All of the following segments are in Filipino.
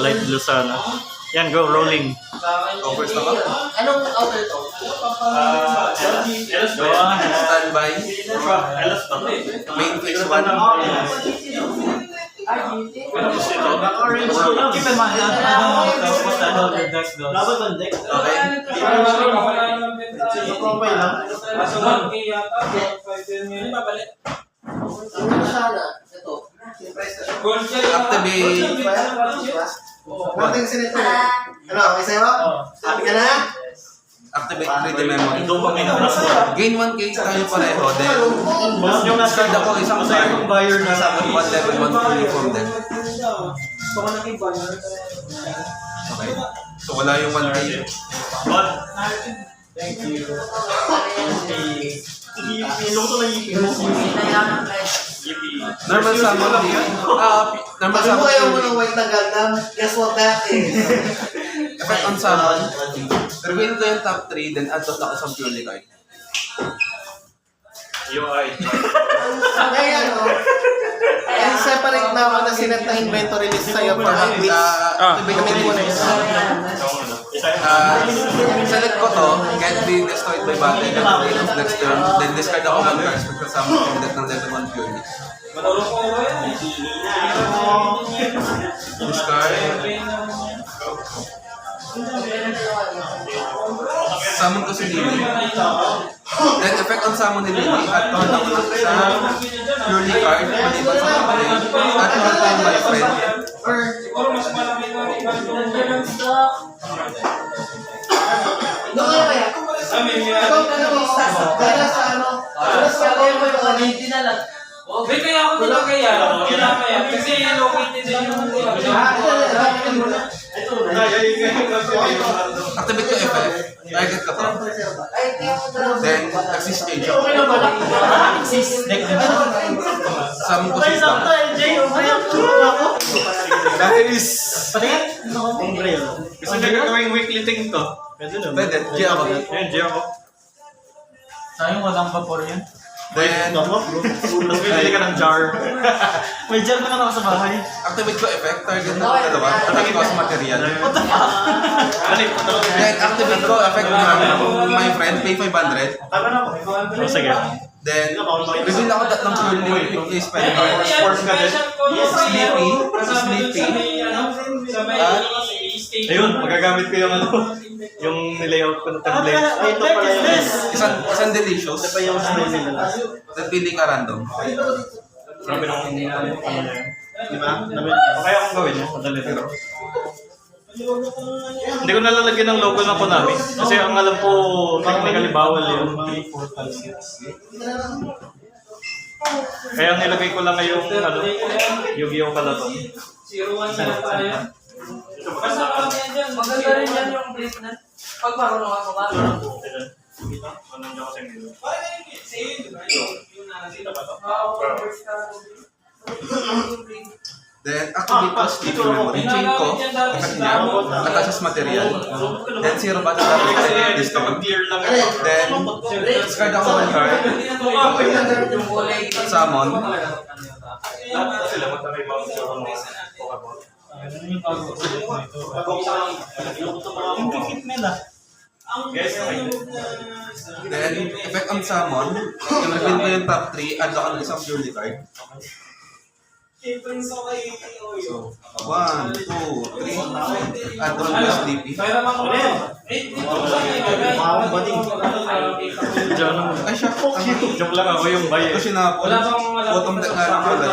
light blue sana. Yan, go, rolling. Go first na ba? Anong outer to? LS ba? Standby. LS ba? Main phase 1. Keep in mind, tapos your deck goes. Okay. Ano sana? Ito. Activate. Morting sinito. Ano, okay sa'yo? Sabi ka na? Activate 3D memory. Doon pa may plus Gain 1k tayo pareho. Then, Mas yung nasa discard ako isang card. yung buyer na Sa akin, 1 level 1 fully from deck. Okay. So, wala yung 1k. Thank you. Ilong ko lang yung Normal summon din. Normal Sabi mo summon ayaw mo din. ng white na Gundam, guess what that is? Effect on summon. Reveal ko yung top 3, then add to isang purely card. UI. Kaya ano, ay separate na ako na sinet na inventory list sa'yo for updates. Activate mo na yun. Select ko to, can't be destroyed by battle at the end of next turn. Then discard ako 1 cards pagkasama from deck ng level 1 purely. Discard. Summon ko si Lily. Then effect on summon ni Lily at turn ako sa purely card, maliban sa play, at turn time my friend. Doon nga kaya? Ikaw na naman dahil sa ano? Dahil sa ano yung hindi na lang. Wait, kaya ako nila kaya. Kasi located din yung... Activate ko effect, target ka to. Then, exist change ako. Summon ko si Islam. Guys! Gusto niya gagawing weekly thing to. Pwede naman. Pwede, G ako. Ayun, G ako. Sayang walang vapor yan. Then, Tapos bibili ka ng jar. May gel pa na ako sa bahay. activate ko effect, target na ako dalawa. Target ko sa material. Then, activate ko effect ng my friend, pay 500. Oh, sige. Then, reveal ako tatlong purely play spell cards. Force ka din. Sleepy, at Ayun, magagamit ko yung ano, yung nilayout ko na template. isang delicious. Ito pa yung style nila. Then, pili ka random. Grabe nung ano na yun. Di ba? Okay akong gawin yun. Madali pero. Hindi ko nalalagyan ng logo ng Konami. Kasi ang alam ko, technically bawal yun. Kaya ang nilagay ko lang ngayong ano, Yu-Gi-Oh! Kalaban. 0-1 na tayo. Basta kami yan dyan. Maganda rin yan yung place na. Pag marunong ako ba? Then, activate ko sleepy memory. Chain ko, effect niya, attach material. Then, zero battle damage this turn. Then, discard ako 1 card. Summon. Yung kikit nila. Then, effect on summon. Yung reveal ko yung top 3, add ako ng isang purely card. So, 1, 2, 3. Add on yung sleepy. Kaya naman ko rin. Ay, siya. Joke lang ako yung buyer. Ito sinapon. Wala bang Bottom deck nga lang pala.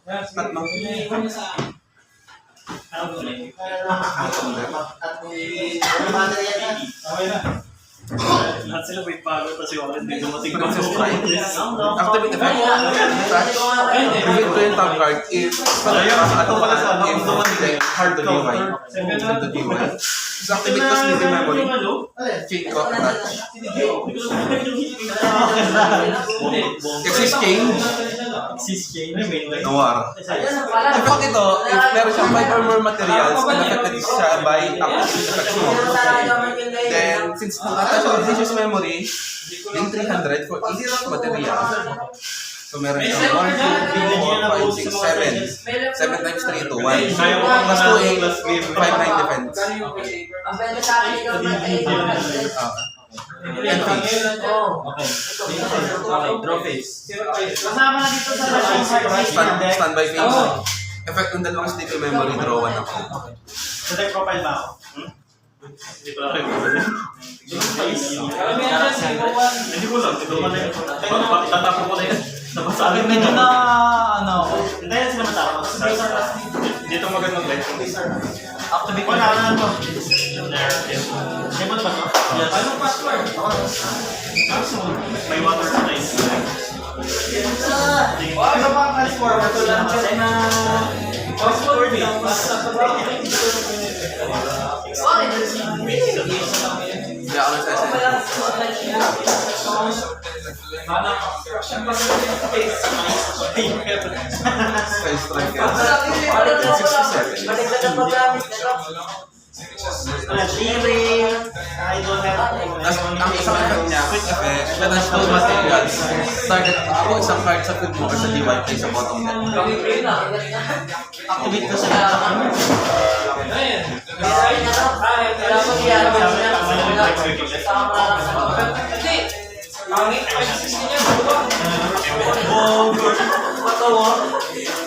At Tatlong. Lahat sila may pagod kasi wala hindi dumating pa. Activate effect. Touch. Reveal ko yung top card. If Ito pala sa ano, if dumating, hard to DY. Hard to DY. Tapos activate ko sleepy memory. Chain ko, attach. Exist change. Noir. Effect ito, if meron siyang 5 or more materials, unaffected siya by active effects mo. Then, since nakata siya with vicious memory, yung 300 for each material. So meron siyang 1, 2, 3, 4, 5, 6, 7. 7 times 3 to 1. Plus 2 plus 5, 9 defense. Ang pwede sa akin ikaw na And face. Okay, draw face. kasama na dito sa Standby face. Effect ng dalawang sticky memory, draw 1 ako. Sa deck profile ba ako? Hindi ko lang rin. Hindi ko lang. Ito na yun. Tatapon ko na yun. Sabi medyo na ano ako. Hindi yan sila matapos. Dito magandang light. Activate ko na to. Hindi mo na ba ito? Yes. Anong password? May water na tayo. Ano ba ang password? Ito lang na password lang. Hindi ako nagsasend. Sky Striker. 67. Tapos ang isang effect niya, quick effect, attach to materials. Target ako isang card sa field mo sa DY play sa bottom net. Activate ko siya.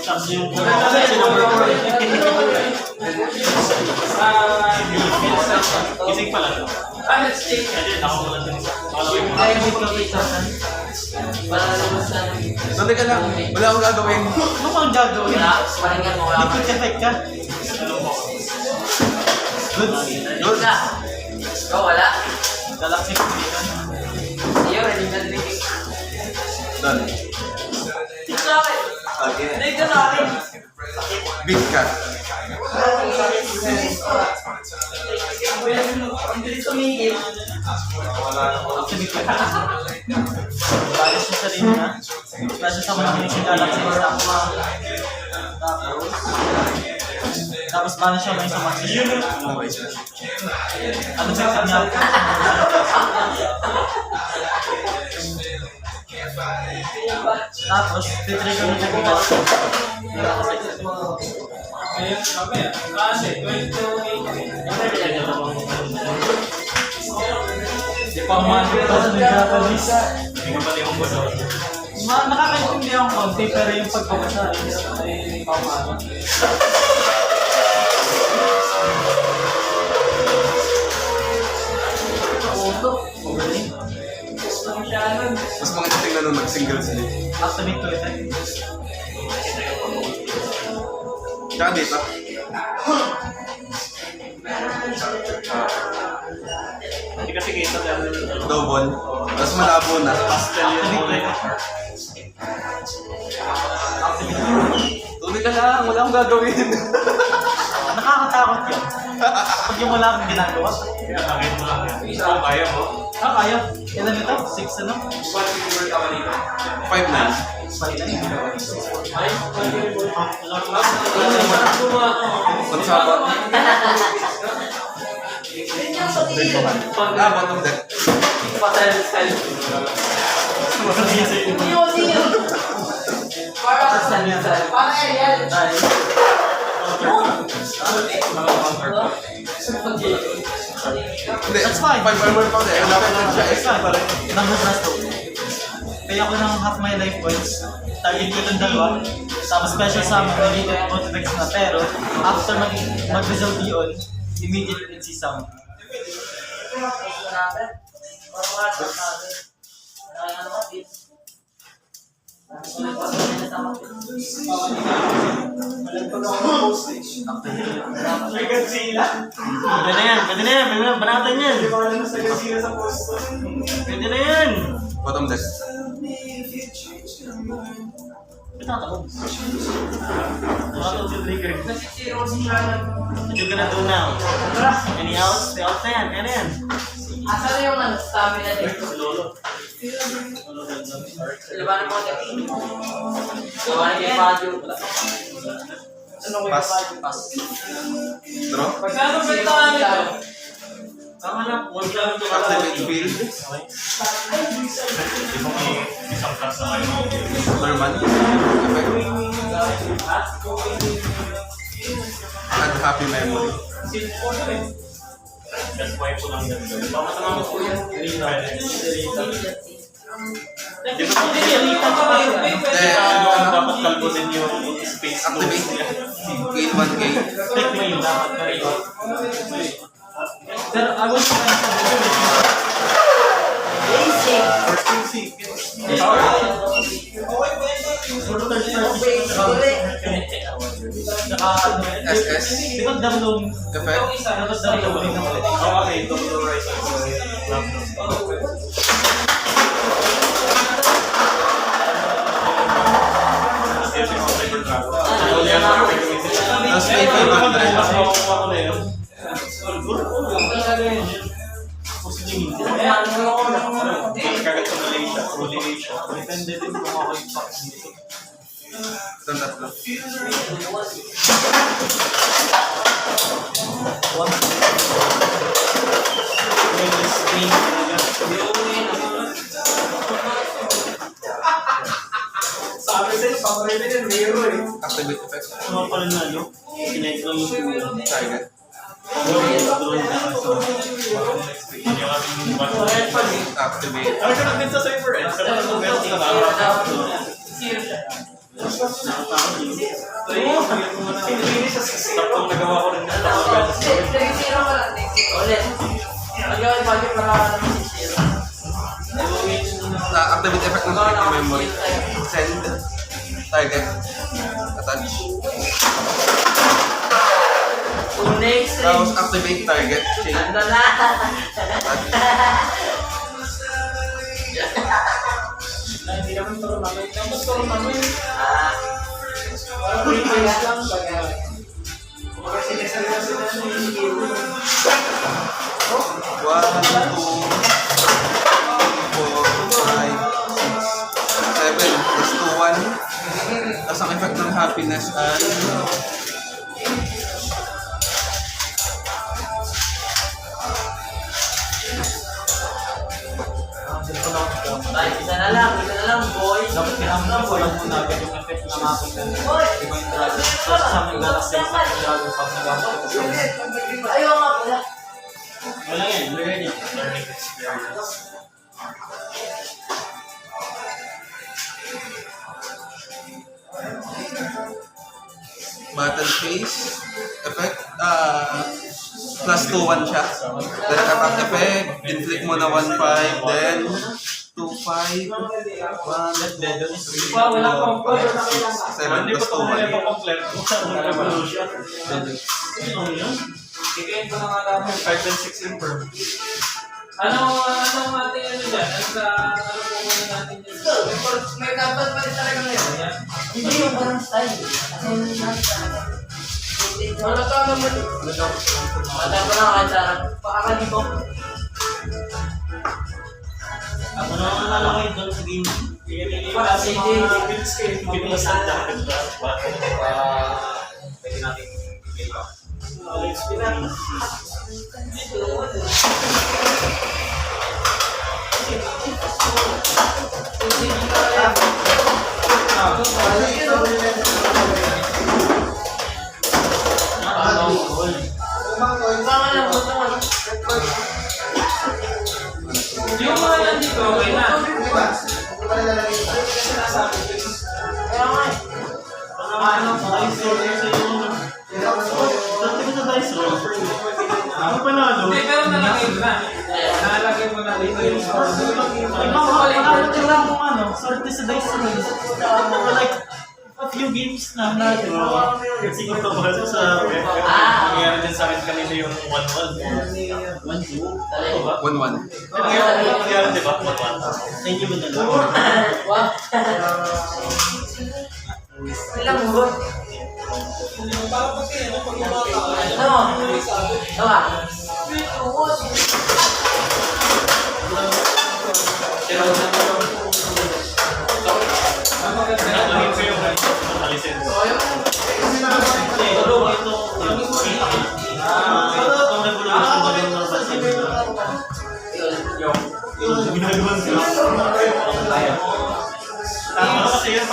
Tapos yung gising pa lang. Hindi, nakamulan din. Doon ka lang, wala akong gagawin. Ano pang gagawin? Liquid effect ka? Goods. Good. Wala. Galaxy Fusion. Iyo, ready na rin. Done. Dito sa akin. Okay. Dito sa akin. Big cat. Hindi tumigil. Activate ko. Balas mo sa rin na. Balas sa mga yung Galaxy tapos balas siya may sumasin. Ano sa kanya? Tapos, titrigger mo yung Galaxy. Ayun, mamaya. Kasi, 22. Di pa umano ito sa Japanese. Hindi ko pala yung buso. Nakakaintindi ang konti pero yung pagbabasa ay pamano. Mas maganda tingnan nung nag-single sleep. Activate ko ito. Tsaka dito. Hindi kasi kita dahil Double. Tapos malabo na. pastel yung kulay. Tuloy ka lang, wala akong gagawin. Nakakatakot yun. Pag yung wala kang ginagawa. Pinatagin mo lang yan. Oo, kaya mo. Kaya. Ilan ito? 6 ano? 5 na. 5 na yun. Pagsabot. Bottom deck. Para aerial. Hindi, That's fine. 5 armor pa ulit. Dapat lang siya. It's fine. Number plus 2. Kaya ko ng half my life points. Target ko itong dalawa. Tapos special summon, related motivex na. Pero, after mag-result yun, immediate NC summon. Pwede na yan. Pwede na yan. Pwede na. Banatan yan. Pwede na yan. Bottom deck. Medyo ka na doon now. Any else? Stay out na yan. Kaya na yan. Asa na yung stamina dito? Labanan mo natin. Labanan kay Bajo. Pass. Draw. Pagkano ba ito? Tama na, huwag lang ito Activate field. Di ba may isang class na kayo? Normal. Effect. Add happy memory. That's why po lang ganito. Baka naman po yan. Di ba? Dapat kalbutin yung space Activate. Gain 1 gain. Pero I was SS. Di ba download? Effect. Dapat download din ako. Okay, Dr. Rice. Tapos may 500. Depende din kung ako yung pack dito. Itong tatlo. Sabi sa'yo, paborito yun, Miro eh. Activate effect. Ano pa rin na, no? Kinect lang yung Target. Activate. Ano ka lang din sa Cyber Edge? Sa mga meron ka na. Tatlong nagawa ko rin na. Zero ka lang, ulit. Nagawin budget para naman si Zero. Activate effect ng happy memory. Send. Target. Attach. Next Tapos activate target. Chain. Ando na. Attach. Hindi naman turo namin. Tapos turo namin. Request lang pag kasi nagsalita sila ng Hero. 1, 2, 4, 5, 6, 7. Plus 2, 1. Tapos ang effect ng happiness ay Isa na lang, boy. dapat kailangan ko lang muna agad yung effect na makakita ng iba yung dragon. So sa amin galas sa isang dragon pag nagamit ko sa Ayaw nga pala. wala yan, learning. Learning experience. battle phase effect. Plus 2, 1 siya. Direct attack effect. Inflict mo na 1, 5. Then 2, 5. 1, 2, 3, 4, 5, 6, 7 Hindi plus pa ito 2, muna 1. ito-complete. Sa revolution. Ikayin ko na nga namin. 5 and 6 improve. Anong ating ano dyan? Ano po muna natin dyan? May dapat pa rin talaga ngayon. Hindi yung parang style. Kasi yung style. Wala ka naman. Mata ko na kahit sarap. Pakakalibo. Ako na ang lalakay doon sa game. Para si Jay. Pinisan natin ba? Pwede natin i-play back. Yung mga nandito, okay na. Kaya nga eh. Ano panalo? Hindi, pero nalagay mo na. Nalagay mo na dito yung score. Tingnan mo ano, sorte sa dice rolls. Like, a few games na natin. Kasi kung tumahal sa nangyari din sa akin kanina yung 1-1. 1-2. 1, 1. Nangyari di ba? 1-1. Thank you, Budalo. Wow. Ilang mo? Ano? Tawa. Nalagay ko yung alisin. Ito, regulation ba yung napansin?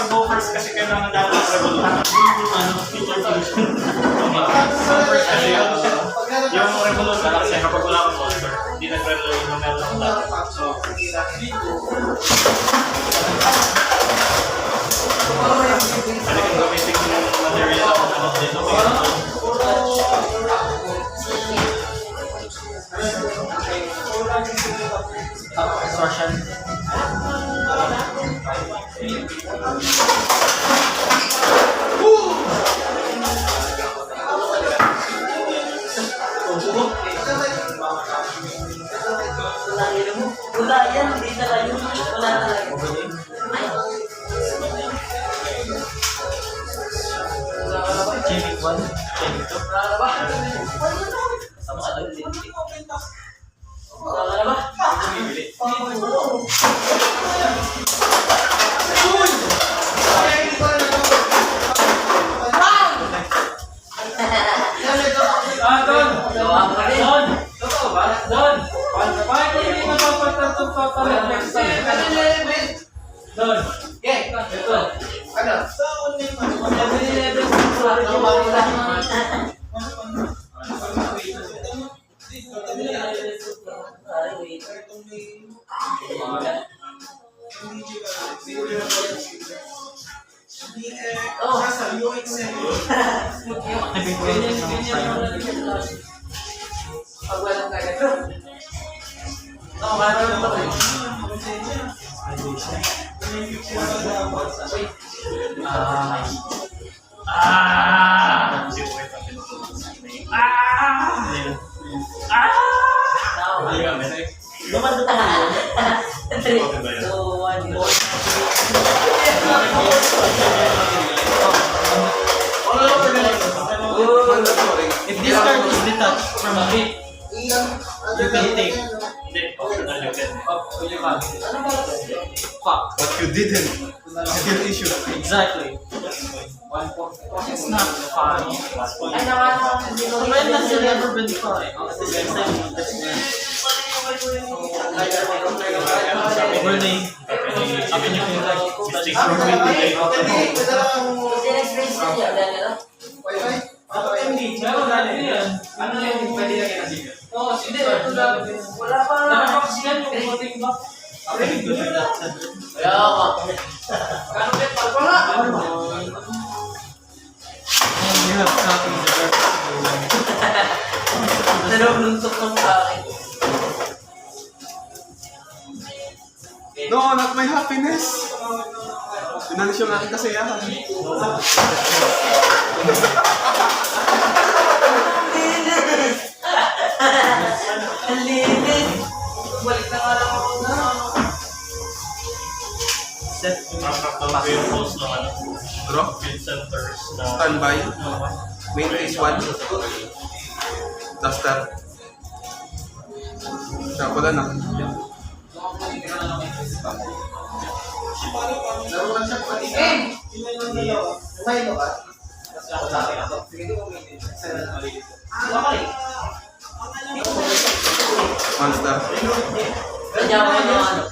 pag-go first kasi kailangan natin ang Revolution. Feature solution. First kasi yung Revolution kasi kapag wala kang monster, hindi nagre-reload yung meron ng data. So, talagang gamitin yung material ako na dito. Extortion. Wala yan, hindi talaga yun. Wala talaga. Chimik 1. Chimik 2. Sama ka lang din. Wala ba? Don! Gawa ka rin. Don! Totoo ba? Don! Bakit hindi mapapatatong papalit next time? Don! Ito. Pag walang kaya. Lumando tayo. 3, 2, 1, If this card is detached from a hit, you can take. Hindi, optional yung get. Fuck. But you didn't. Skill issue. Exactly. It's not fun. Ay, naman When has it ever been fun? Next time, overlay. Sabi niyo yung like, Mistakes were made today. Sinexperience na niya, dahil ano? Ano yung pwede lagyan na siya? Oo, hindi. Wala pa. Nakapakasiyan yung voting box. Kaya ako. Kano ba? Pagpala! You have copies of our Naluluntok ng sa akin. No, not my happiness. Pinalis yung aking kasiyahan. Ang linis! Balik na nga lang ako na. set. Nakakatawa ko yung post ng ano, Draw. field centers na Standby. Main phase 1. Duster. Siya, wala na. Monster. Kanya ko yung ano.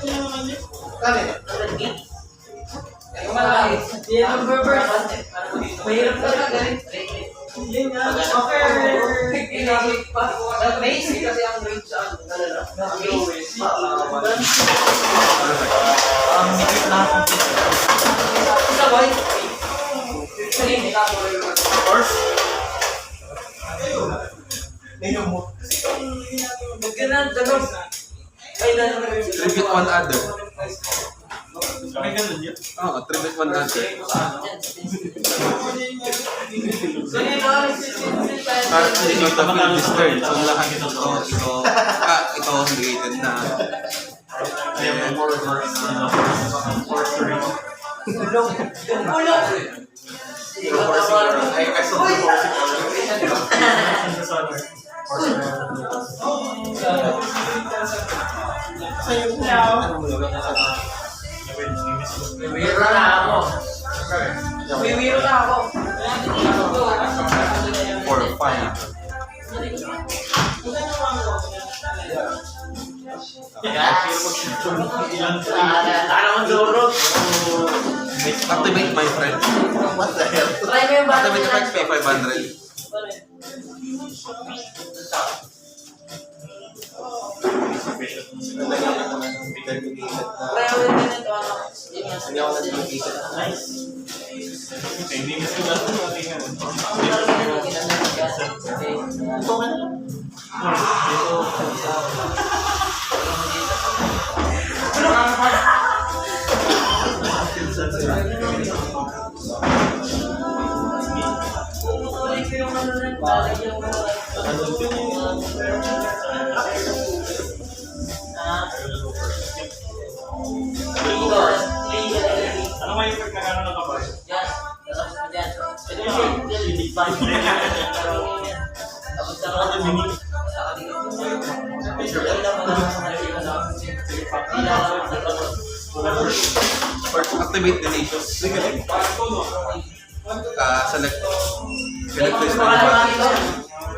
Yan ang Berber. Mahirap talaga galing. Yun nga. Ginamit pa. Basic kasi ang range sa ano. Mikit lahat ng pieces. Isa boy. Horse. Magkana, danog. Ay, danog. Tribute 1 other. may ganun yun. Oo, tribute 1 other. So, yun ang Hindi ko ito feel disturbed. So, lahat ito. Ito negated na. Kaya may more reverse sorcery. Ulong. I saw the Wiwiro na ako. Wiwiro na ako. 4, 5. Ano ang durog? Activate my friend. What the hell? Try mo yung bata Activate niya. effects, pay 500. Try mo yung ganito, ano. Yun nga, Hindi ako nag-iisip. Nice. Hindi mo sila ito. Ang laro niya yung ginagawa niya. Okay. Ito ka na lang. Tuloy ko yung ano rin, lalagyan mo na. Ano may effect na gano'n nakabay? Yan. Tapos mo dyan. Ito yung shade. Tapos sa mga mini. Sa kanila. Yan lang mga Activate the nations. Select place na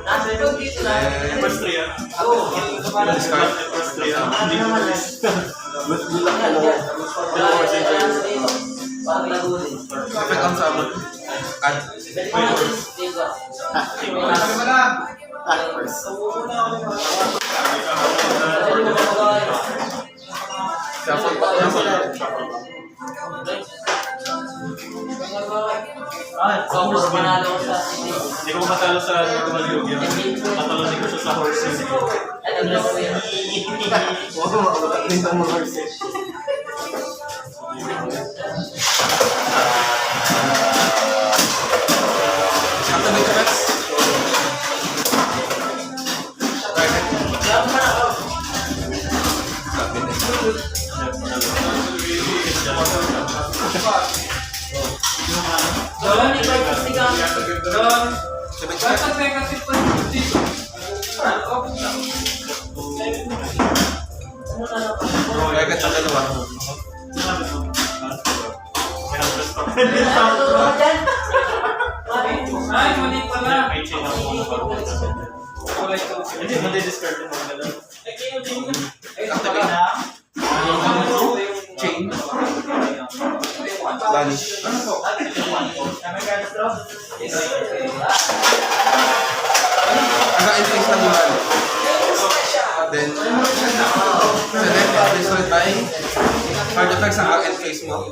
Nasa ito dito na. First 3 yan. discard. First 3 yan. Hindi ko Effect on summon. Add. First. Shuffle. Shuffle. Focus manalo ko sa Hindi ko matalo sa Malyugya. Matalo ko siya sa horses. ano na po yan. Tingnan mo horse. Activate effects. Doon, ikaw yung pastigang. Doon. Activate check. Bakit negative pa dito? Target sa dalawa. Ay, mali pala. May chain ako. Kulay ko. Hindi, madi-discard mo mga gano'n. Activate. Chain. Vanish. Naka-increase na dual. Then, select destroyed by card effects ang increase mo.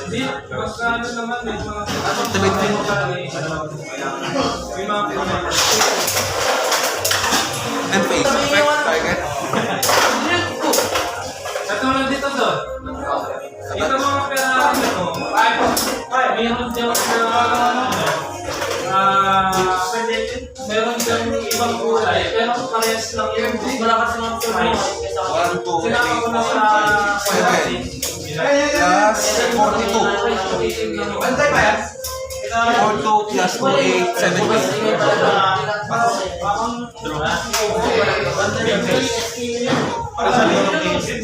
Hindi, magkano naman may mga... Activate din. May mga kulay. And face. Effect. Target. Katulad dito doon. Ito mga pera natin ito. Ay, mayroon dyan meron dyan ibang kulay. Pero parehas lang yung Wala kasi mga price. 1, 2, sinaka ko na sa 7. Plus 42. Bantay pa yan? 42 plus 2, 8, 17. Para sa liyo ng isip.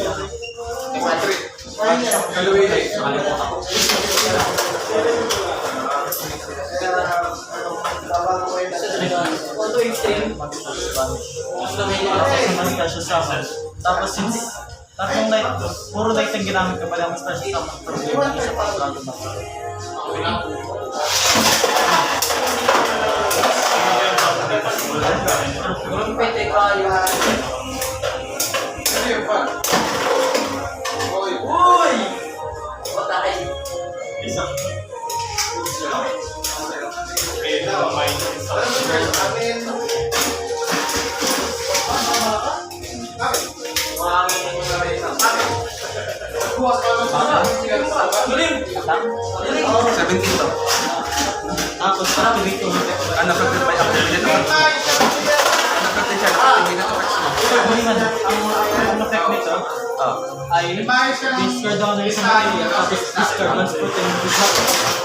Auto extreme. Special summon. Tapos since tatlong light, puro light ang ginamit ka pala ng special summon. Pero yung isa pa bago na. Pwede kayo. Uy! Wala kayo. Isang. Kaya na, may Seventeen to. Tapos activate yung Unaffected by activated effects mo. Unaffected siya. Activated effects mo. hulingan. Ang effect nito ay discard down ng isang material tapos discard once put in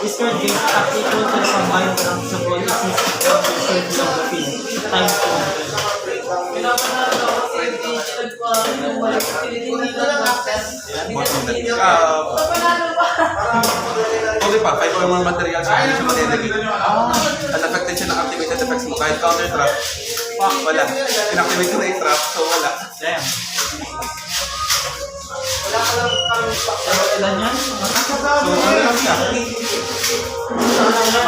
discard game at equal to the combined rank sa ball is discard of the field times 200. Pinapanalo ako sa pinagpaano yung balik sa Pilipinas ng access. Bottom deck. Papanalo pa. Okay pa, 5 or more materials sa hindi siya madelegate. Unaffected siya ng activated effects mo. Kahit counter trap, wala. Inactivate ko na yung trap, so wala. Damn. Ilan yan? So, ano lang siya?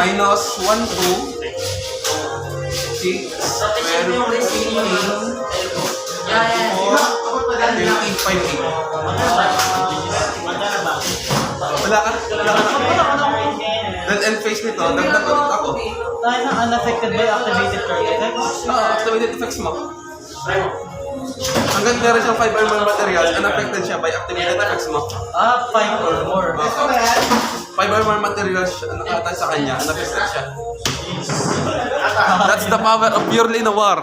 Minus 1, 2, 6, 12, 18, 5, 8. Wala ka? Then end phase nito, dagdag ulit ako. Tayo na unaffected by activated card effects. Activated effects mo. Hanggang meron siyang 5 or more materials, unaffected siya by activated effects mo. 5 or more. 5 or more materials nakatay sa kanya, unaffected siya. That's the power of purely Nawar.